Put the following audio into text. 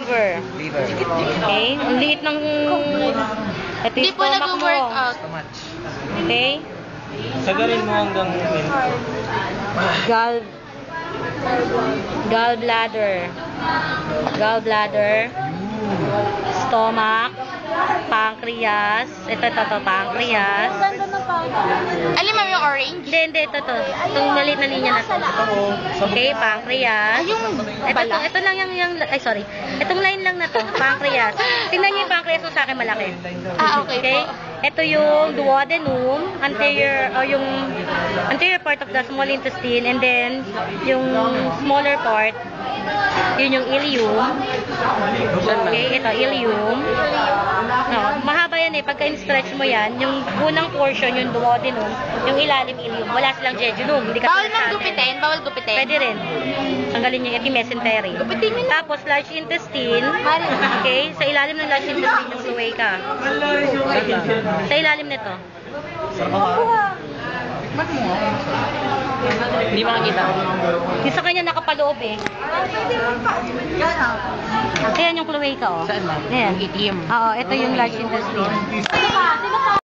Liver. Liver. Okay? Ang liit ng... Ito Hindi yung po stomach mo. nag-workout. So much. Okay? Sagarin mo hanggang Gallbladder. Gallbladder. Stomach. Pancreas. Ito, pancreas. Alin ma'am yung orange? Hindi, ito. Itong maliit na linya na to. Okay, pancreas. Ito lang yung, ay sorry. Itong line lang na to, pancreas. Tingnan niyo yung pancreas mo sa akin malaki. Okay po. Ito yung duodenum, yung anterior part of the small intestine, and then yung smaller part, yun yung ileum. Okay, ito ileum. No, mahaba yan eh. Pagka in-stretch mo yan, yung unang portion, yung duodenum, yung ilalim ileum. Wala silang jejunum. Hindi ka Bawal ma'am gupitin? Bawal gupitin? Pwede rin. Tanggalin niyo yung mesentery. Tapos large intestine. Okay, sa ilalim ng large intestine yung cloaca. Sa ilalim nito. Hindi makakita. Yung sa kanya nakapaloob eh. Ayan yung cloaca oh. Saan ma'am? Ayan. Itim. Oo, ito yung large intestine.